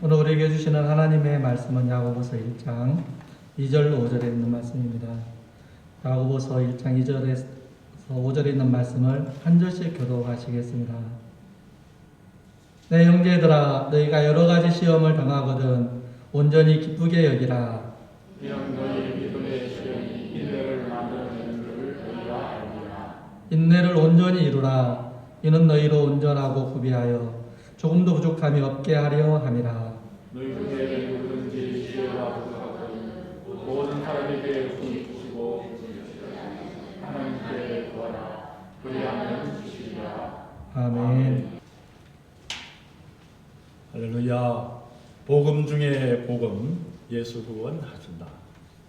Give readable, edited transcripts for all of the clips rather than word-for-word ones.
오늘 우리에게 주시는 하나님의 말씀은 야고보서 1장 2절로 5절에 있는 말씀입니다. 야고보서 1장 2절에서 5절에 있는 말씀을 한 절씩 교독하시겠습니다. 내 형제들아, 너희가 여러 가지 시험을 당하거든 온전히 기쁘게 여기라. 이는 너희 믿음의 시험이 인내를 만드는 줄 너희가 알리라. 인내를 온전히 이루라. 이는 너희로 온전하고 구비하여 조금도 부족함이 없게 하려 함이라. 너희 중에 누구든지 시험과 부족하거든 모든 사람에게 은총이 주시고 하나님께 구하라. 그리하면 주시리라. 아멘. 할렐루야. 복음 중에 복음, 예수 구원하신다.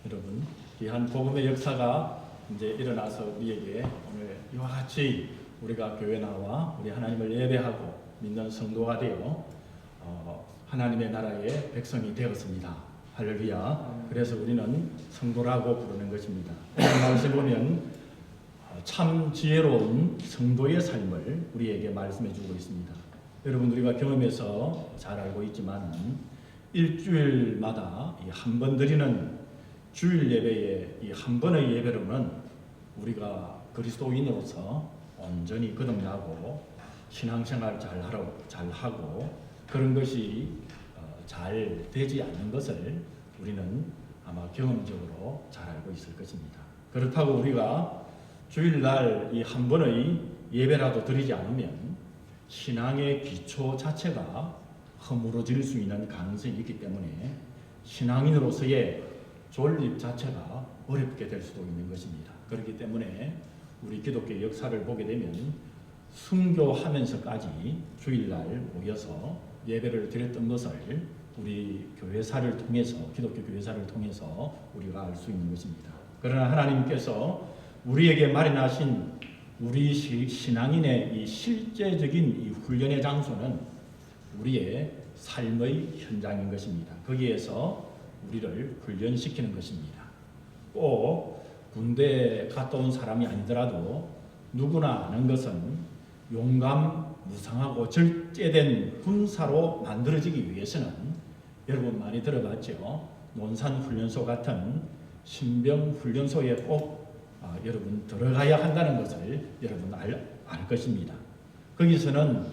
여러분, 귀한 복음의 역사가 이제 일어나서 우리에게 오늘 이와 같이 우리가 교회 나와 우리 하나님을 예배하고 믿는 성도가 되어 하나님의 나라의 백성이 되었습니다. 할렐루야. 그래서 우리는 성도라고 부르는 것입니다. 오늘 말씀 보면 참 지혜로운 성도의 삶을 우리에게 말씀해 주고 있습니다. 여러분, 우리가 경험해서 잘 알고 있지만 일주일마다 한 번 드리는 주일 예배의 이 한 번의 예배로는 우리가 그리스도인으로서 온전히 거듭나고 신앙생활 잘하고 그런 것이 잘 되지 않는 것을 우리는 아마 경험적으로 잘 알고 있을 것입니다. 그렇다고 우리가 주일날 이 한 번의 예배라도 드리지 않으면 신앙의 기초 자체가 허물어질 수 있는 가능성이 있기 때문에 신앙인으로서의 존립 자체가 어렵게 될 수도 있는 것입니다. 그렇기 때문에 우리 기독교 역사를 보게 되면 순교하면서까지 주일날 모여서 예배를 드렸던 것을 우리 교회사를 통해서, 기독교 교회사를 통해서 우리가 알 수 있는 것입니다. 그러나 하나님께서 우리에게 마련하신 우리 신앙인의 이 실제적인 이 훈련의 장소는 우리의 삶의 현장인 것입니다. 거기에서 우리를 훈련시키는 것입니다. 꼭 군대에 갔다 온 사람이 아니더라도 누구나 아는 것은 용감, 무상하고 절제된 군사로 만들어지기 위해서는 여러분 많이 들어봤죠? 논산훈련소 같은 신병훈련소에 꼭 여러분 들어가야 한다는 것을 여러분 알 것입니다. 거기서는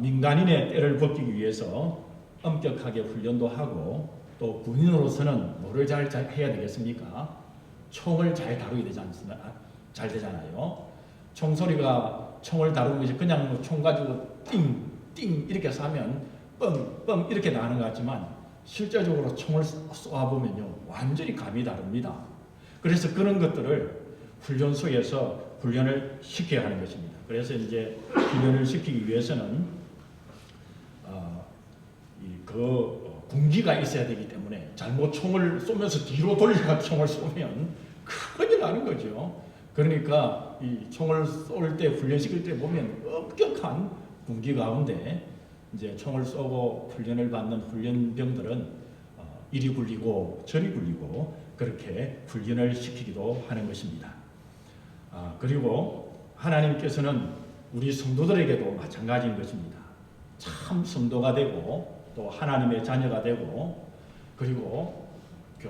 민간인의 때를 벗기기 위해서 엄격하게 훈련도 하고 또 군인으로서는 뭐를 잘 해야 되겠습니까? 총을 잘 다루게 잘 되잖아요. 총을 다루는 것이 그냥 총 가지고 띵띵 이렇게 쏴면 뻥뻥 이렇게 나가는 것 같지만 실제적으로 총을 쏘아보면요 완전히 감이 다릅니다. 그래서 그런 것들을 훈련소에서 훈련을 시켜야 하는 것입니다. 그래서 이제 훈련을 시키기 위해서는 군기가 있어야 되기 때문에 잘못 총을 쏘면서 뒤로 돌려가 총을 쏘면 큰일 나는 거죠. 그러니까 이 총을 쏠 때 훈련시킬 때 보면 엄격한 군기 가운데 이제 총을 쏘고 훈련을 받는 훈련병들은 이리 굴리고 저리 굴리고 그렇게 훈련을 시키기도 하는 것입니다. 그리고 하나님께서는 우리 성도들에게도 마찬가지인 것입니다. 참 성도가 되고 또 하나님의 자녀가 되고 그리고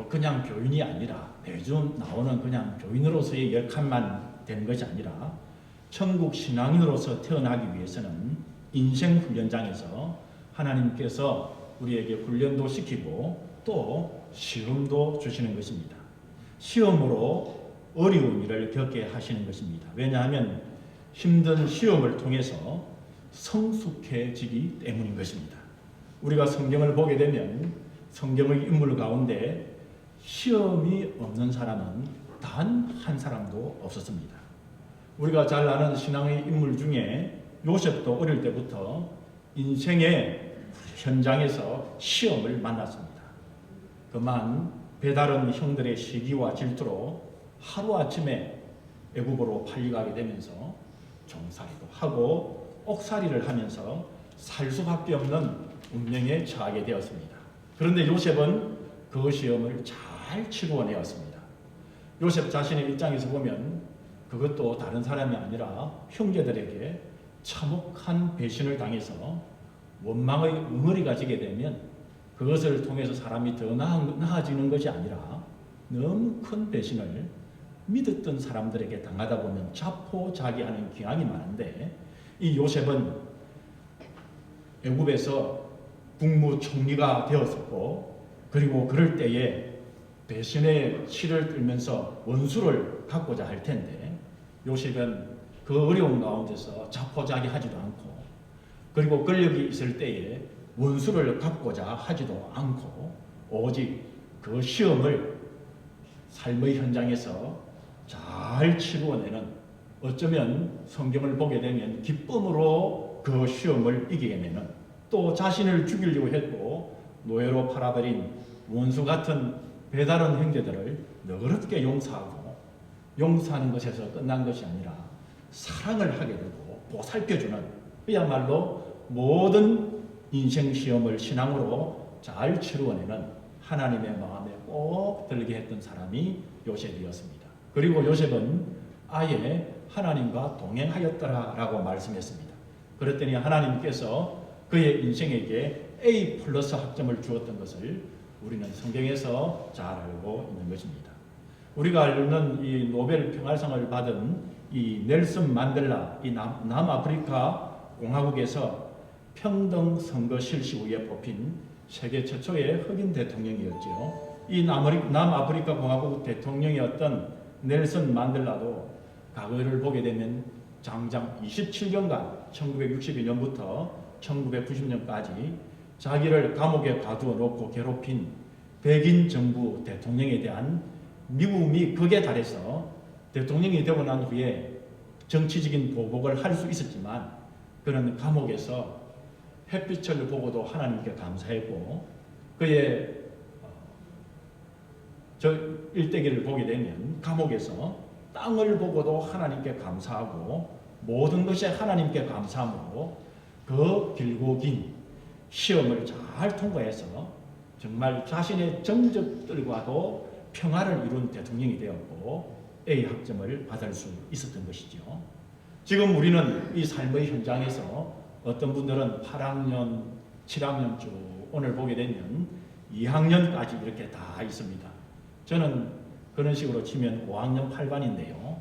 그냥 교인이 아니라 매주 나오는 그냥 교인으로서의 열칸만 되는 것이 아니라 천국 신앙인으로서 태어나기 위해서는 인생 훈련장에서 하나님께서 우리에게 훈련도 시키고 또 시험도 주시는 것입니다. 시험으로 어려운 일을 겪게 하시는 것입니다. 왜냐하면 힘든 시험을 통해서 성숙해지기 때문인 것입니다. 우리가 성경을 보게 되면 성경의 인물 가운데 시험이 없는 사람은 단 한 사람도 없었습니다. 우리가 잘 아는 신앙의 인물 중에 요셉도 어릴 때부터 인생의 현장에서 시험을 만났습니다. 그만 배다른 형들의 시기와 질투로 하루아침에 애굽으로 팔려가게 되면서 종살이도 하고 옥살이를 하면서 살 수밖에 없는 운명에 처하게 되었습니다. 그런데 요셉은 그 시험을 잘 치루어내었습니다. 요셉 자신의 입장에서 보면 그것도 다른 사람이 아니라 형제들에게 참혹한 배신을 당해서 원망의 응어리가 지게 되면 그것을 통해서 사람이 더 나아지는 것이 아니라 너무 큰 배신을 믿었던 사람들에게 당하다 보면 자포자기하는 경향이 많은데 이 요셉은 애굽에서 국무총리가 되었었고 그리고 그럴 때에 배신의 치를 들면서 원수를 갖고자 할 텐데 요셉은 그 어려운 가운데서 자포자기하지도 않고 그리고 권력이 있을 때에 원수를 갖고자 하지도 않고 오직 그 시험을 삶의 현장에서 잘 치루어내는 어쩌면 성경을 보게 되면 기쁨으로 그 시험을 이겨내는 또 자신을 죽이려고 했고 노예로 팔아버린 원수 같은 배다른 형제들을 너그럽게 용서하고 용서하는 것에서 끝난 것이 아니라 사랑을 하게 되고 보살펴주는 그야말로 모든 인생 시험을 신앙으로 잘 치루어내는 하나님의 마음에 꼭 들게 했던 사람이 요셉이었습니다. 그리고 요셉은 아예 하나님과 동행하였더라라고 말씀했습니다. 그랬더니 하나님께서 그의 인생에게 A+ 학점을 주었던 것을 우리는 성경에서 잘 알고 있는 것입니다. 우리가 알는 이 노벨 평화상을 받은 이 넬슨 만델라, 이 남아프리카 공화국에서 평등 선거 실시 후에 뽑힌 세계 최초의 흑인 대통령이었죠. 이 남아프리카 공화국 대통령이었던 넬슨 만델라도 과거를 보게 되면 장장 27년간 1962년부터 1990년까지 자기를 감옥에 가두어 놓고 괴롭힌 백인 정부 대통령에 대한 미움이 극에 달해서 대통령이 되고 난 후에 정치적인 보복을 할 수 있었지만 그는 감옥에서 햇빛을 보고도 하나님께 감사했고 그의 저 일대기를 보게 되면 감옥에서 땅을 보고도 하나님께 감사하고 모든 것에 하나님께 감사함으로 그 길고 긴 시험을 잘 통과해서 정말 자신의 정적들과도 평화를 이룬 대통령이 되었고 A 학점을 받을 수 있었던 것이죠. 지금 우리는 이 삶의 현장에서 어떤 분들은 8학년, 7학년 쭉 오늘 보게 되면 2학년까지 이렇게 다 있습니다. 저는 그런 식으로 치면 5학년 8반인데요.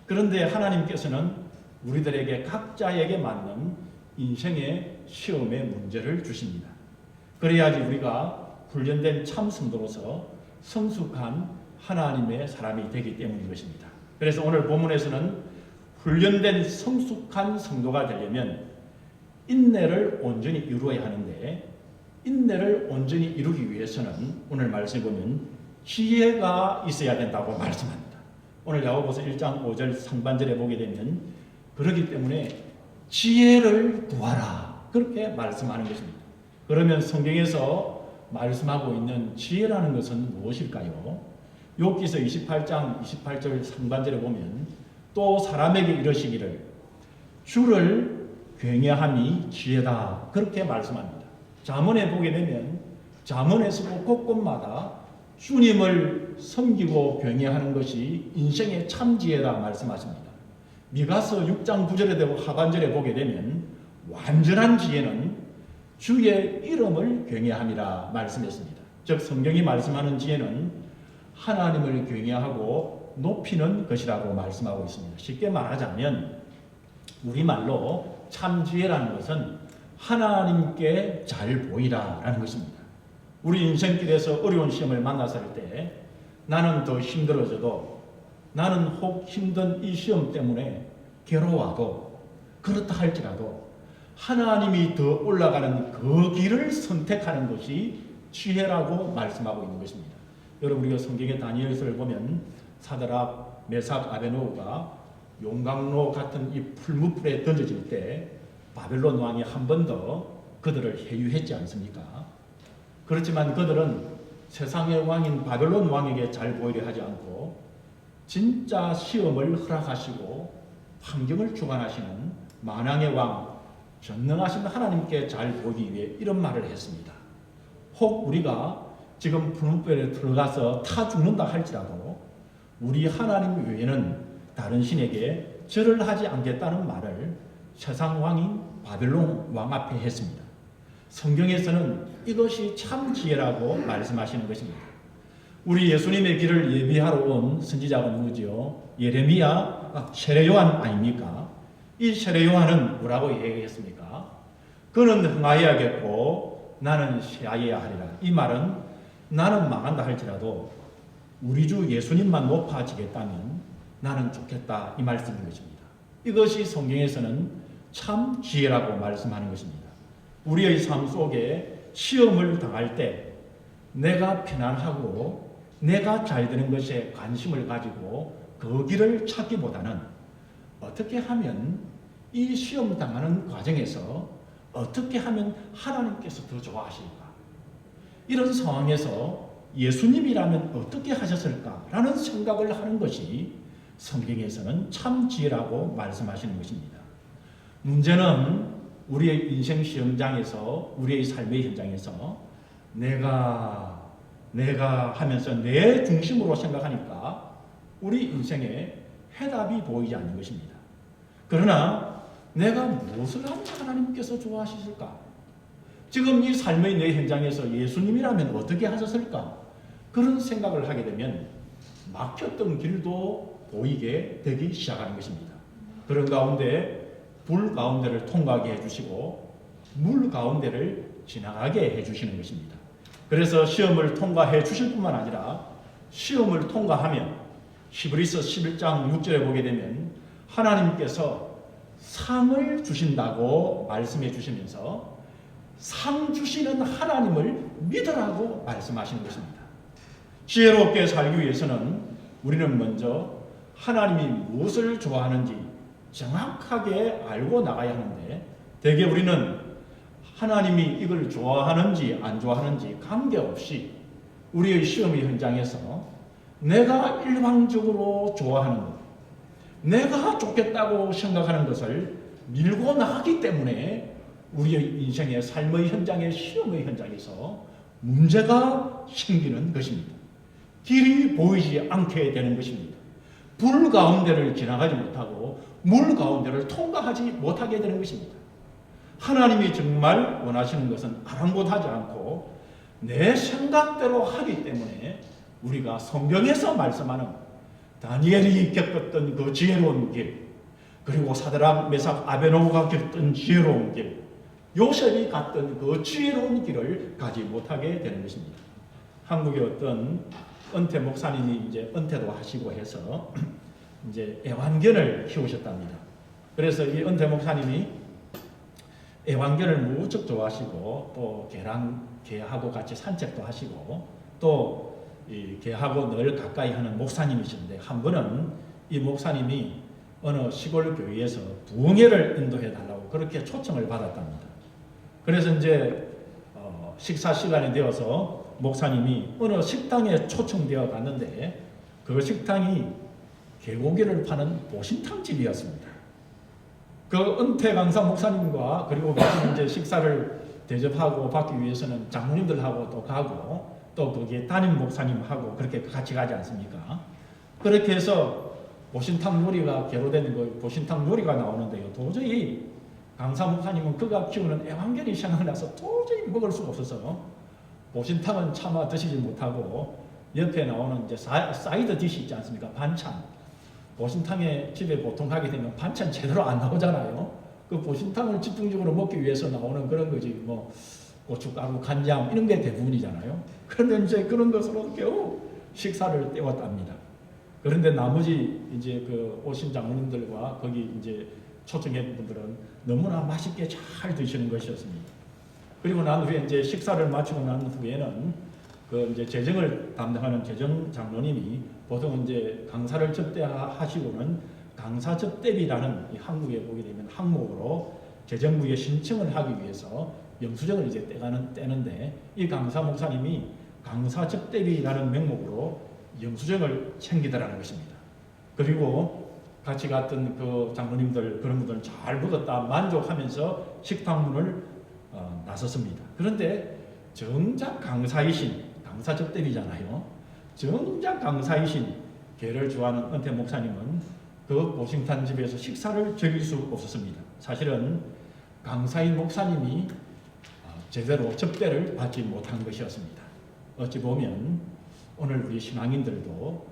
그런데 하나님께서는 우리들에게 각자에게 맞는 인생의 시험의 문제를 주십니다. 그래야지 우리가 훈련된 참 성도로서 성숙한 하나님의 사람이 되기 때문인 것입니다. 그래서 오늘 본문에서는 훈련된 성숙한 성도가 되려면 인내를 온전히 이루어야 하는데, 인내를 온전히 이루기 위해서는 오늘 말씀에 보면 지혜가 있어야 된다고 말씀합니다. 오늘 야고보서 1장 5절 상반절에 보게 되면 그렇기 때문에 지혜를 구하라 그렇게 말씀하는 것입니다. 그러면 성경에서 말씀하고 있는 지혜라는 것은 무엇일까요? 욥기서 28장 28절 상반절에 보면 또 사람에게 이르시기를 주를 경외함이 지혜다 그렇게 말씀합니다. 잠언에 보게 되면 잠언에서도 곳곳마다 주님을 섬기고 경외하는 것이 인생의 참 지혜다 말씀하십니다. 미가서 6장 9절에 되고 하반절에 보게 되면 완전한 지혜는 주의 이름을 경외함이라 말씀했습니다. 즉 성경이 말씀하는 지혜는 하나님을 경외하고 높이는 것이라고 말씀하고 있습니다. 쉽게 말하자면 우리말로 참 지혜라는 것은 하나님께 잘 보이라라는 것입니다. 우리 인생길에서 어려운 시험을 만났을 때 나는 더 힘들어져도, 나는 혹 힘든 이 시험 때문에 괴로워도, 그렇다 할지라도 하나님이 더 올라가는 그 길을 선택하는 것이 지혜라고 말씀하고 있는 것입니다. 여러분 우리가 성경의 다니엘서를 보면 사드락, 메삭, 아베노고가 용광로 같은 이 풀무불에 던져질 때 바벨론 왕이 한 번 더 그들을 해유했지 않습니까? 그렇지만 그들은 세상의 왕인 바벨론 왕에게 잘 보이려 하지 않고 진짜 시험을 허락하시고 환경을 주관하시는 만왕의 왕, 전능하신 하나님께 잘 보기 위해 이런 말을 했습니다. 혹 우리가 지금 풀무불에 들어가서 타 죽는다 할지라도 우리 하나님 외에는 다른 신에게 절을 하지 않겠다는 말을 세상 왕인 바벨론 왕 앞에 했습니다. 성경에서는 이것이 참 지혜라고 말씀하시는 것입니다. 우리 예수님의 길을 예비하러 온 선지자가 누구지요? 예레미야, 세례 요한 아닙니까? 이 세례 요한은 뭐라고 얘기했습니까? 그는 흥하여야겠고 나는 쇠하여야 하리라. 이 말은 나는 망한다 할지라도 우리 주 예수님만 높아지겠다면 나는 좋겠다 이 말씀인 것입니다. 이것이 성경에서는 참 지혜라고 말씀하는 것입니다. 우리의 삶 속에 시험을 당할 때 내가 편안하고 내가 잘 되는 것에 관심을 가지고 그 길을 찾기보다는 어떻게 하면 이 시험 당하는 과정에서 어떻게 하면 하나님께서 더 좋아하실까? 이런 상황에서 예수님이라면 어떻게 하셨을까라는 생각을 하는 것이 성경에서는 참 지혜라고 말씀하시는 것입니다. 문제는 우리의 인생 시험장에서, 우리의 삶의 현장에서 내가 하면서 내 중심으로 생각하니까 우리 인생에 해답이 보이지 않는 것입니다. 그러나 내가 무엇을 하면 하나님께서 좋아하실까? 지금 이 삶의 내 현장에서 예수님이라면 어떻게 하셨을까? 그런 생각을 하게 되면 막혔던 길도 보이게 되기 시작하는 것입니다. 그런 가운데 불 가운데를 통과하게 해주시고 물 가운데를 지나가게 해주시는 것입니다. 그래서 시험을 통과해 주실 뿐만 아니라 시험을 통과하면 히브리서 11장 6절에 보게 되면 하나님께서 상을 주신다고 말씀해 주시면서 상 주시는 하나님을 믿으라고 말씀하시는 것입니다. 지혜롭게 살기 위해서는 우리는 먼저 하나님이 무엇을 좋아하는지 정확하게 알고 나가야 하는데, 대개 우리는 하나님이 이걸 좋아하는지 안 좋아하는지 관계없이 우리의 시험의 현장에서 내가 일방적으로 좋아하는 것, 내가 좋겠다고 생각하는 것을 밀고 나가기 때문에 우리의 인생의 삶의 현장의 시험의 현장에서 문제가 생기는 것입니다. 길이 보이지 않게 되는 것입니다. 불 가운데를 지나가지 못하고 물 가운데를 통과하지 못하게 되는 것입니다. 하나님이 정말 원하시는 것은 아랑곳하지 않고 내 생각대로 하기 때문에 우리가 성경에서 말씀하는 다니엘이 겪었던 그 지혜로운 길, 그리고 사드락, 메삭, 아베노고가 겪었던 지혜로운 길, 요셉이 갔던 그 지혜로운 길을 가지 못하게 되는 것입니다. 한국의 어떤 은퇴 목사님이 이제 은퇴도 하시고 해서 이제 애완견을 키우셨답니다. 그래서 이 은퇴 목사님이 애완견을 무척 좋아하시고 또 개하고 같이 산책도 하시고 또 이 개하고 늘 가까이 하는 목사님이신데 한 번은 이 목사님이 어느 시골 교회에서 부흥회를 인도해 달라고 그렇게 초청을 받았답니다. 그래서 이제 식사 시간이 되어서 목사님이 어느 식당에 초청되어 갔는데 그 식당이 개고기를 파는 보신탕 집이었습니다. 그 은퇴 강사 목사님과 그리고 같이 이제 식사를 대접하고 받기 위해서는 장로님들하고 또 가고 또 거기에 담임 목사님하고 그렇게 같이 가지 않습니까? 그렇게 해서 보신탕 요리가 개로된 그 보신탕 요리가 나오는데요. 도저히 강사 목사님은 그가 키우는 애완견이 생각나서 도저히 먹을 수가 없어서 보신탕은 차마 드시지 못하고 옆에 나오는 이제 사이드 디시 있지 않습니까? 반찬. 보신탕에 집에 보통 가게 되면 반찬 제대로 안 나오잖아요. 그 보신탕을 집중적으로 먹기 위해서 나오는 그런 거지 뭐 고춧가루, 간장 이런 게 대부분이잖아요. 그런데 이제 그런 것으로 겨우 식사를 때웠답니다. 그런데 나머지 이제 그 오신 장로님들과 거기 이제 초청했던 분들은 너무나 맛있게 잘 드시는 것이었습니다. 그리고 난 후에 이제 식사를 마치고 난 후에는 그 이제 재정을 담당하는 재정 장로님이 보통 이제 강사를 접대하시고는 강사 접대비라는 이 한국에 보게 되면 항목으로 재정부에 신청을 하기 위해서 영수증을 이제 떼는데 이 강사 목사님이 강사 접대비라는 명목으로 영수증을 챙기더라는 것입니다. 그리고 같이 갔던 그 장로님들 그런 분들은 잘 먹었다 만족하면서 식탁문을 나섰습니다. 그런데 정작 강사이신 강사 접대비잖아요. 정작 강사이신 개를 좋아하는 은퇴 목사님은 그 보신탕 집에서 식사를 즐길 수 없었습니다. 사실은 강사인 목사님이 제대로 접대를 받지 못한 것이었습니다. 어찌 보면 오늘 우리 신앙인들도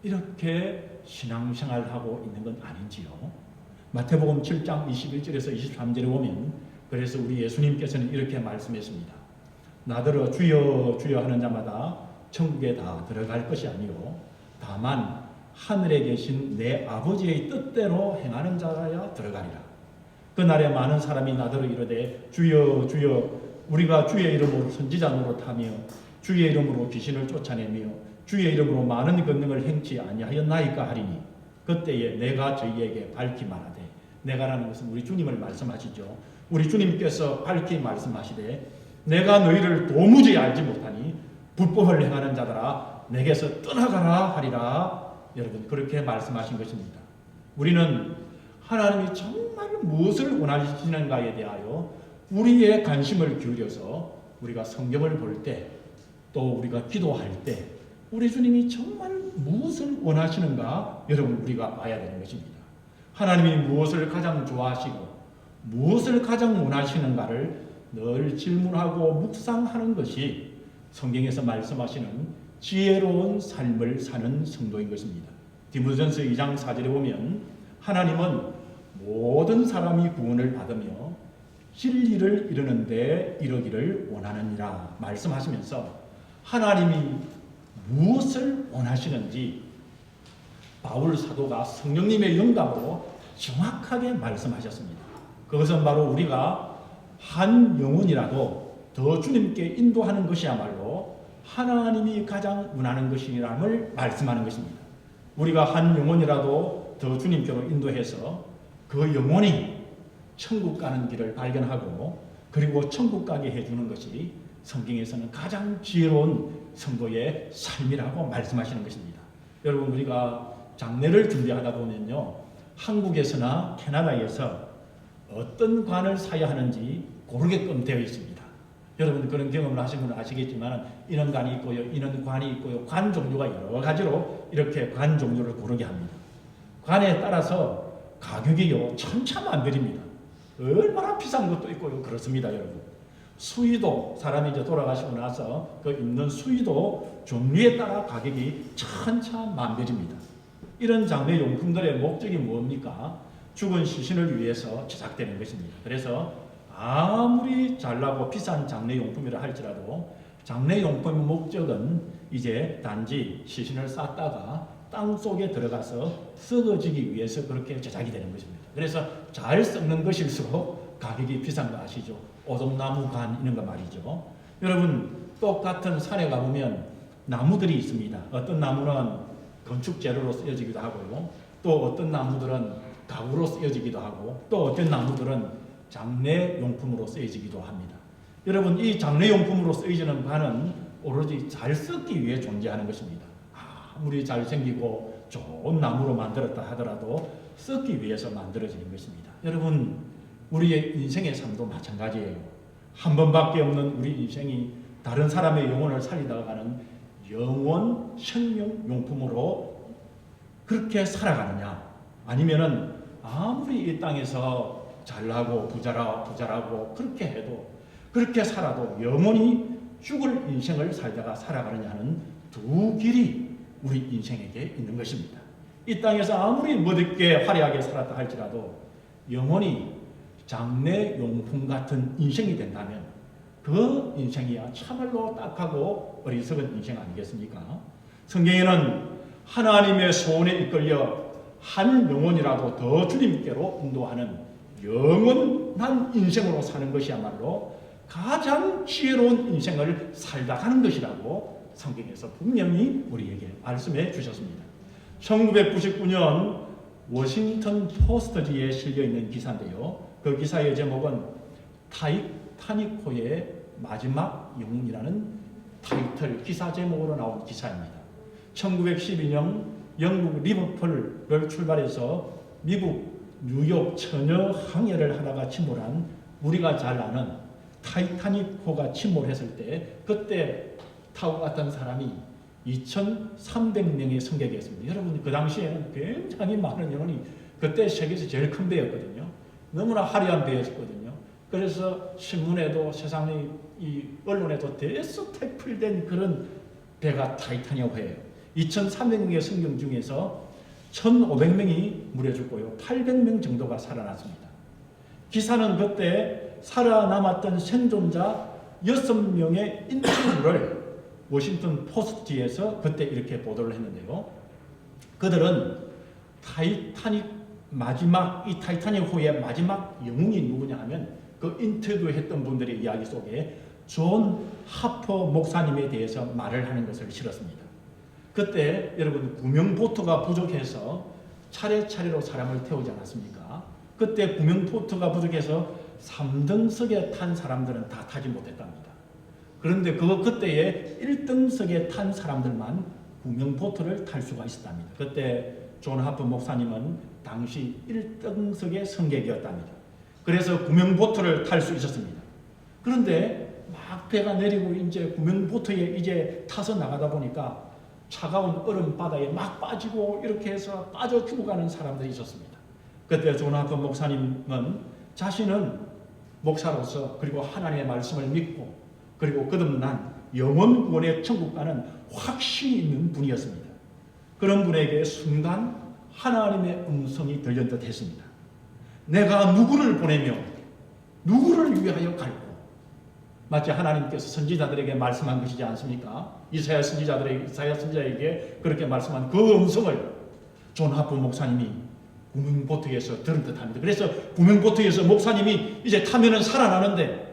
이렇게 신앙생활하고 있는 건 아닌지요. 마태복음 7장 21절에서 23절에 보면 그래서 우리 예수님께서는 이렇게 말씀했습니다. 나더러 주여 주여 하는 자마다 천국에 다 들어갈 것이 아니요 다만 하늘에 계신 내 아버지의 뜻대로 행하는 자라야 들어가리라. 그날에 많은 사람이 나더러 이르되 주여 주여 우리가 주의 이름으로 선지자 노릇하며 주의 이름으로 귀신을 쫓아내며 주의 이름으로 많은 권능을 행치 아니하였나이까 하리니 그때에 내가 저희에게 밝히 말하되 내가라는 것은 우리 주님을 말씀하시죠. 우리 주님께서 밝히 말씀하시되 내가 너희를 도무지 알지 못하니 불법을 행하는 자들아 내게서 떠나가라 하리라. 여러분 그렇게 말씀하신 것입니다. 우리는 하나님이 정말 무엇을 원하시는가에 대하여 우리의 관심을 기울여서 우리가 성경을 볼 때 또 우리가 기도할 때 우리 주님이 정말 무엇을 원하시는가 여러분 우리가 봐야 되는 것입니다. 하나님이 무엇을 가장 좋아하시고 무엇을 가장 원하시는가를 늘 질문하고 묵상하는 것이 성경에서 말씀하시는 지혜로운 삶을 사는 성도인 것입니다. 디모데전서 2장 4절에 보면 하나님은 모든 사람이 구원을 받으며 진리를 이루는데 이르기를 원하느니라 말씀하시면서 하나님이 무엇을 원하시는지 바울 사도가 성령님의 영감으로 정확하게 말씀하셨습니다. 그것은 바로 우리가 한 영혼이라도 더 주님께 인도하는 것이야말로 하나님이 가장 원하는 것이라는 말씀하는 것입니다. 우리가 한 영혼이라도 더 주님께로 인도해서 그 영혼이 천국 가는 길을 발견하고 그리고 천국 가게 해주는 것이 성경에서는 가장 지혜로운 성도의 삶이라고 말씀하시는 것입니다. 여러분 우리가 장례를 준비하다 보면요 한국에서나 캐나다에서 어떤 관을 사야 하는지 고르게끔 되어 있습니다. 여러분 그런 경험을 하신 분은 아시겠지만 인원관이 있고요, 인원관이 있고요, 관 종류가 여러 가지로 이렇게 관 종류를 고르게 합니다. 관에 따라서 가격이요 천차만별입니다. 얼마나 비싼 것도 있고요, 그렇습니다, 여러분. 수위도 사람이 이제 돌아가시고 나서 그 입는 수위도 종류에 따라 가격이 천차만별입니다. 이런 장례 용품들의 목적이 뭡니까? 죽은 시신을 위해서 제작되는 것입니다. 그래서 아무리 잘나고 비싼 장례용품이라 할지라도 장례용품의 목적은 이제 단지 시신을 쌌다가 땅 속에 들어가서 썩어지기 위해서 그렇게 제작이 되는 것입니다. 그래서 잘 썩는 것일수록 가격이 비싼 거 아시죠? 오동나무 관 이런 거 말이죠. 여러분 똑같은 산에 가보면 나무들이 있습니다. 어떤 나무는 건축 재료로 쓰여지기도 하고요. 또 어떤 나무들은 가구로 쓰여지기도 하고 또 어떤 나무들은 장례용품으로 쓰여지기도 합니다. 여러분 이 장례용품으로 쓰여지는 관은 오로지 잘 썩기 위해 존재하는 것입니다. 아무리 잘생기고 좋은 나무로 만들었다 하더라도 썩기 위해서 만들어지는 것입니다. 여러분 우리의 인생의 삶도 마찬가지예요. 한 번밖에 없는 우리 인생이 다른 사람의 영혼을 살리다가 가는 영원 생명용품으로 그렇게 살아가느냐, 아니면은 아무리 이 땅에서 잘나고 부자라고 그렇게 해도 그렇게 살아도 영원히 죽을 인생을 살다가 살아가느냐는 두 길이 우리 인생에게 있는 것입니다. 이 땅에서 아무리 멋있게 화려하게 살았다 할지라도 영원히 장례용품 같은 인생이 된다면 그 인생이야 참말로 딱하고 어리석은 인생 아니겠습니까? 성경에는 하나님의 소원에 이끌려 한 영혼이라도 더 주님께로 인도하는 영원한 인생으로 사는 것이야말로 가장 지혜로운 인생을 살다 가는 것이라고 성경에서 분명히 우리에게 말씀해 주셨습니다. 1999년 워싱턴 포스트지에 실려있는 기사인데요. 그 기사의 제목은 타이타닉호의 마지막 영웅이라는 타이틀 기사 제목으로 나온 기사입니다. 1912년 영국 리버풀을 출발해서 미국 뉴욕 처녀 항해를 하다가 침몰한 우리가 잘 아는 타이타닉호가 침몰했을 때 그때 타고 갔던 사람이 2,300명의 승객이었습니다. 여러분 그 당시에는 굉장히 많은 영혼이 그때 세계에서 제일 큰 배였거든요. 너무나 화려한 배였거든요. 그래서 신문에도 세상의 이 언론에도 대수태필된 그런 배가 타이타닉호예요. 2,300명의 승객 중에서 1,500명이 물에 죽고요. 800명 정도가 살아났습니다. 기사는 그때 살아남았던 생존자 6명의 인터뷰를 워싱턴 포스트지에서 그때 이렇게 보도를 했는데요. 그들은 이 타이타닉호의 마지막 영웅이 누구냐 하면 그 인터뷰했던 분들의 이야기 속에 존 하퍼 목사님에 대해서 말을 하는 것을 실었습니다. 그때 여러분 구명보트가 부족해서 차례차례로 사람을 태우지 않았습니까? 그때 구명보트가 부족해서 3등석에 탄 사람들은 다 타지 못했답니다. 그런데 그때에 1등석에 탄 사람들만 구명보트를 탈 수가 있었답니다. 그때 존 하퍼 목사님은 당시 1등석의 승객이었답니다. 그래서 구명보트를 탈 수 있었습니다. 그런데 막 배가 내리고 이제 구명보트에 이제 타서 나가다 보니까 차가운 얼음 바다에 막 빠지고 이렇게 해서 빠져 죽어가는 사람들이 있었습니다. 그때 존 하퍼 목사님은 자신은 목사로서 그리고 하나님의 말씀을 믿고 그리고 거듭난 영원 구원의 천국 가는 확신이 있는 분이었습니다. 그런 분에게 순간 하나님의 음성이 들린 듯 했습니다. 내가 누구를 보내며 누구를 위하여 갈고, 마치 하나님께서 선지자들에게 말씀한 것이지 않습니까? 이사야 선지자에게 그렇게 말씀한 그 음성을 존 하퍼 목사님이 구명보트에서 들은 듯합니다. 그래서 구명보트에서 목사님이 이제 타면은 살아나는데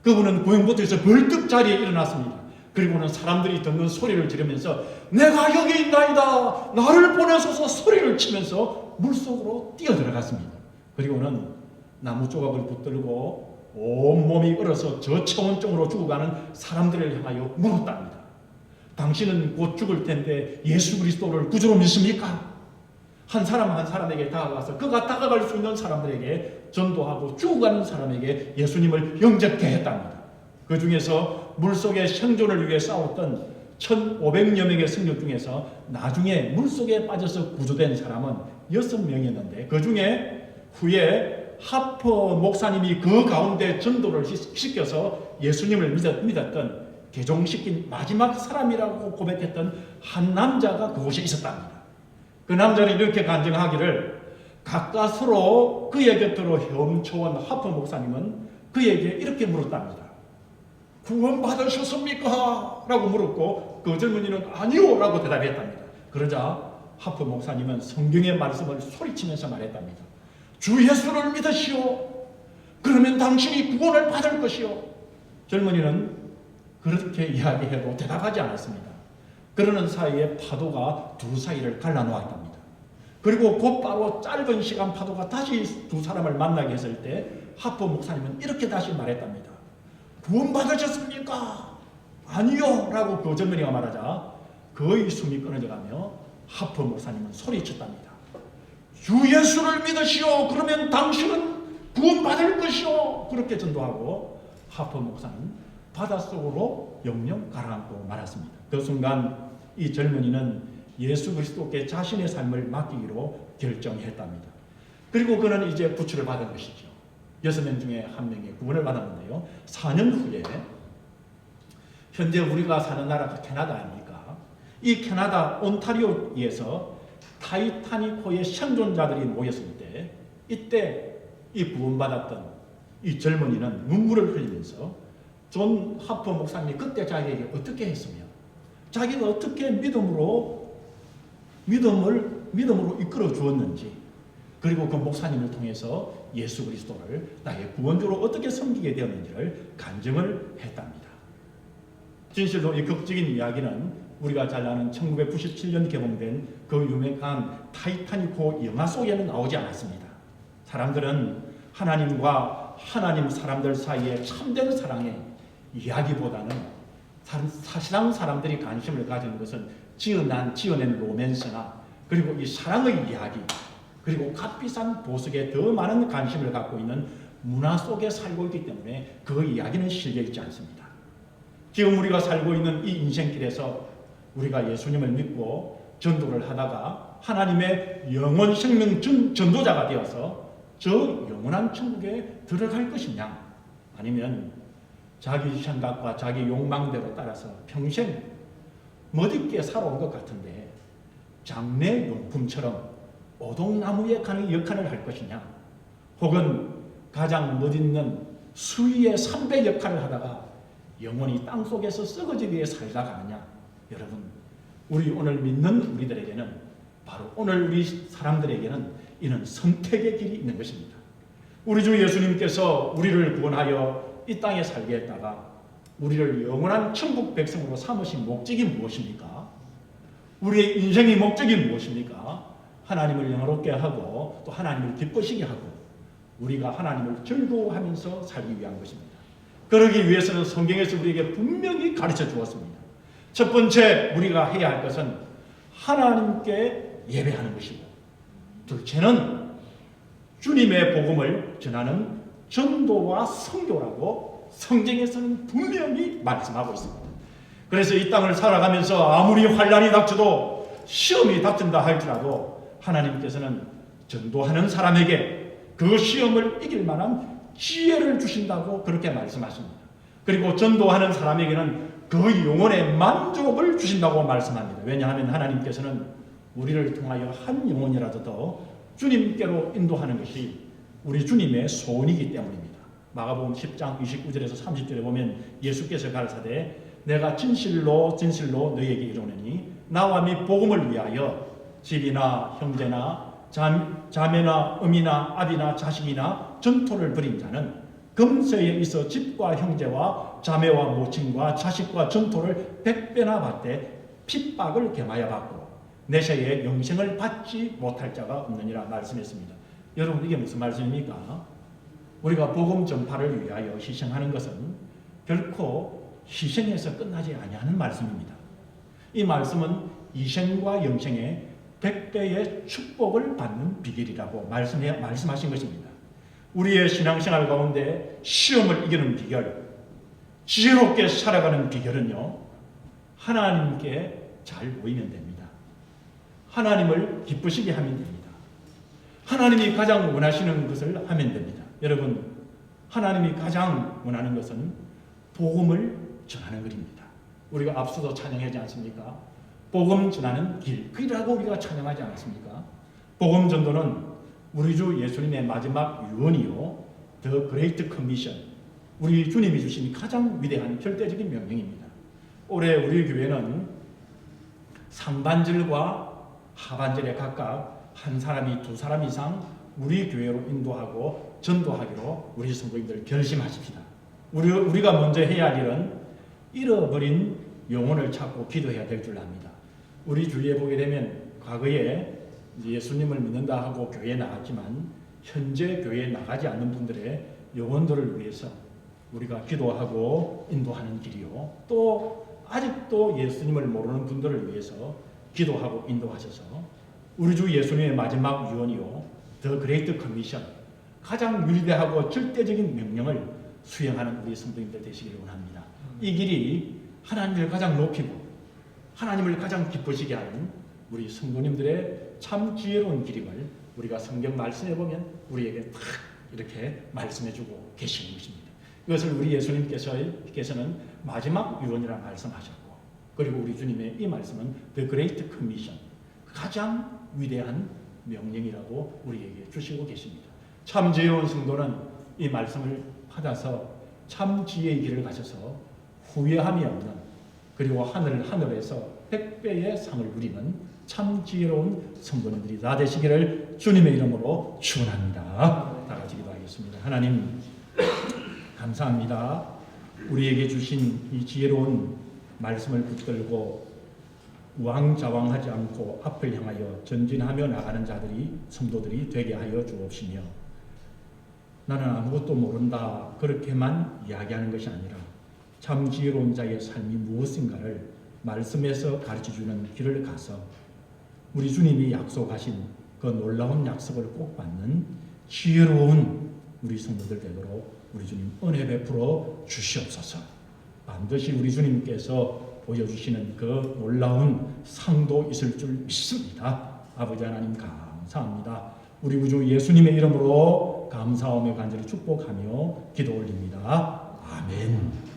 그분은 구명보트에서 벌떡 자리에 일어났습니다. 그리고는 사람들이 듣는 소리를 지르면서 내가 여기 있나이다, 나를 보내소서 소리를 치면서 물속으로 뛰어들어갔습니다. 그리고는 나무 조각을 붙들고 온몸이 얼어서 저체온증으로 죽어가는 사람들을 향하여 물었답니다. 당신은 곧 죽을 텐데 예수 그리스도를 구주로 믿습니까? 한 사람 한 사람에게 다가가서 그가 다가갈 수 있는 사람들에게 전도하고 죽어가는 사람에게 예수님을 영접케 했답니다. 그 중에서 물속의 생존을 위해 싸웠던 1,500여 명의 승려 중에서 나중에 물속에 빠져서 구조된 사람은 6명이었는데 그 중에 후에 하퍼 목사님이 그 가운데 전도를 시켜서 예수님을 믿었던 개종시킨 마지막 사람이라고 고백했던 한 남자가 그곳에 있었답니다. 그 남자는 이렇게 간증하기를 가까스로 그의 곁으로 헤엄쳐온 하퍼 목사님은 그에게 이렇게 물었답니다. 구원 받으셨습니까? 라고 물었고 그 젊은이는 아니요 라고 대답했답니다. 그러자 하퍼 목사님은 성경의 말씀을 소리치면서 말했답니다. 주 예수를 믿으시오. 그러면 당신이 구원을 받을 것이오. 젊은이는 그렇게 이야기해도 대답하지 않았습니다. 그러는 사이에 파도가 두 사이를 갈라놓았답니다. 그리고 곧바로 짧은 시간 파도가 다시 두 사람을 만나게 했을 때 하퍼 목사님은 이렇게 다시 말했답니다. 구원 받으셨습니까? 아니요 라고 그 젊은이가 말하자 거의 숨이 끊어져가며 하퍼 목사님은 소리쳤답니다. 주 예수를 믿으시오. 그러면 당신은 구원 받을 것이오. 그렇게 전도하고 하퍼 목사는 바닷속으로 영영 가라앉고 말았습니다. 그 순간 이 젊은이는 예수 그리스도께 자신의 삶을 맡기기로 결정했답니다. 그리고 그는 이제 구출을 받은 것이죠. 6명 중에 한 명이 구원을 받았는데요. 4년 후에 현재 우리가 사는 나라가 캐나다 아닙니까? 이 캐나다 온타리오에서 타이타닉호의 생존자들이 모였을 때 이때 이 구원받았던 이 젊은이는 눈물을 흘리면서 존 하퍼 목사님이 그때 자기에게 어떻게 했으며 자기가 어떻게 믿음으로 이끌어 주었는지 그리고 그 목사님을 통해서 예수 그리스도를 나의 구원주로 어떻게 섬기게 되었는지를 간증을 했답니다. 진실로 이 극적인 이야기는 우리가 잘 아는 1997년 개봉된 그 유명한 타이타닉호 영화 속에는 나오지 않았습니다. 사람들은 하나님과 하나님 사람들 사이의 참된 사랑의 이야기보다는 사실상 사람들이 관심을 가지는 것은 지어낸 로맨스나 그리고 이 사랑의 이야기 그리고 값비싼 보석에 더 많은 관심을 갖고 있는 문화 속에 살고 있기 때문에 그 이야기는 실려 있지 않습니다. 지금 우리가 살고 있는 이 인생길에서 우리가 예수님을 믿고 전도를 하다가 하나님의 영원 생명 전도자가 되어서 저 영원한 천국에 들어갈 것이냐 아니면 자기 생각과 자기 욕망대로 따라서 평생 멋있게 살아온 것 같은데 장례용품처럼 오동나무에 가는 역할을 할 것이냐 혹은 가장 멋있는 수위의 3배 역할을 하다가 영원히 땅속에서 썩어지기에 살다 가느냐. 여러분 우리 오늘 믿는 우리들에게는 바로 오늘 우리 사람들에게는 이는 선택의 길이 있는 것입니다. 우리 주 예수님께서 우리를 구원하여 이 땅에 살게 했다가 우리를 영원한 천국 백성으로 삼으신 목적이 무엇입니까? 우리의 인생의 목적이 무엇입니까? 하나님을 영화롭게 하고 또 하나님을 기쁘시게 하고 우리가 하나님을 즐거워하면서 살기 위한 것입니다. 그러기 위해서는 성경에서 우리에게 분명히 가르쳐 주었습니다. 첫 번째 우리가 해야 할 것은 하나님께 예배하는 것이고 둘째는 주님의 복음을 전하는 전도와 선교라고 성경에서는 분명히 말씀하고 있습니다. 그래서 이 땅을 살아가면서 아무리 환난이 닥쳐도 시험이 닥친다 할지라도 하나님께서는 전도하는 사람에게 그 시험을 이길 만한 지혜를 주신다고 그렇게 말씀하십니다. 그리고 전도하는 사람에게는 그 영혼의 만족을 주신다고 말씀합니다. 왜냐하면 하나님께서는 우리를 통하여 한 영혼이라도 더 주님께로 인도하는 것이 우리 주님의 소원이기 때문입니다. 마가복음 10장 29절에서 30절에 보면 예수께서 가르사대 내가 진실로 진실로 너희에게 이르노니 나와 및 복음을 위하여 집이나 형제나 자매나 어미나 아비나 자식이나 전토를 벌인 자는 금세에 있어 집과 형제와 자매와 모친과 자식과 전토를 100배나 받되 핍박을 겸하여 받고 내세에 영생을 받지 못할 자가 없느니라 말씀했습니다. 여러분 이게 무슨 말씀입니까? 우리가 복음 전파를 위하여 희생하는 것은 결코 희생에서 끝나지 아니하는 말씀입니다. 이 말씀은 이생과 영생의 100배의 축복을 받는 비결이라고 말씀하신 것입니다. 우리의 신앙생활 가운데 시험을 이기는 비결, 지혜롭게 살아가는 비결은요, 하나님께 잘 보이면 됩니다. 하나님을 기쁘시게 하면 됩니다. 하나님이 가장 원하시는 것을 하면 됩니다. 여러분, 하나님이 가장 원하는 것은 복음을 전하는 것입니다. 우리가 앞서도 찬양하지 않습니까? 복음 전하는 길, 그이라고 우리가 찬양하지 않았습니까? 복음 전도는 우리 주 예수님의 마지막 유언이요, The Great Commission, 우리 주님이 주신 가장 위대한 절대적인 명령입니다. 올해 우리 교회는 상반절과 하반절에 각각 한 사람이 두 사람 이상 우리 교회로 인도하고 전도하기로 우리 성도님들 결심하십시다. 우리가 먼저 해야 할 일은 잃어버린 영혼을 찾고 기도해야 될 줄 압니다. 우리 주위에 보게 되면 과거에 예수님을 믿는다 하고 교회에 나갔지만 현재 교회에 나가지 않는 분들의 영혼들을 위해서 우리가 기도하고 인도하는 길이요, 또 아직도 예수님을 모르는 분들을 위해서 기도하고 인도하셔서 우리 주 예수님의 마지막 유언이요, The Great Commission, 가장 위대하고 절대적인 명령을 수행하는 우리 성도님들 되시기를 원합니다. 이 길이 하나님을 가장 높이고 하나님을 가장 기쁘시게 하는 우리 성도님들의 참 지혜로운 길임을 우리가 성경 말씀에 보면 우리에게 딱 이렇게 말씀해주고 계시는 것입니다. 이것을 우리 예수님께서는 마지막 유언이라 말씀하셨고, 그리고 우리 주님의 이 말씀은 The Great Commission, 가장 위대한 명령이라고 우리에게 주시고 계십니다. 참 지혜로운 성도는 이 말씀을 받아서 참 지혜의 길을 가셔서 후회함이 없는, 그리고 하늘에서 100배의 상을 누리는 참 지혜로운 성도님들이 다 되시기를 주님의 이름으로 축원합니다. 다 같이 기도하겠습니다. 하나님, 감사합니다. 우리에게 주신 이 지혜로운 말씀을 붙들고 우왕좌왕하지 않고 앞을 향하여 전진하며 나가는 자들이, 성도들이 되게 하여 주옵시며, 나는 아무것도 모른다 그렇게만 이야기하는 것이 아니라 참 지혜로운 자의 삶이 무엇인가를 말씀에서 가르쳐주는 길을 가서 우리 주님이 약속하신 그 놀라운 약속을 꼭 받는 지혜로운 우리 성도들 되도록 우리 주님 은혜 베풀어 주시옵소서. 반드시 우리 주님께서 보여주시는 그 놀라운 상도 있을 줄 믿습니다. 아버지 하나님 감사합니다. 우리 우주 예수님의 이름으로 감사하며 간절히 축복하며 기도 올립니다. 아멘.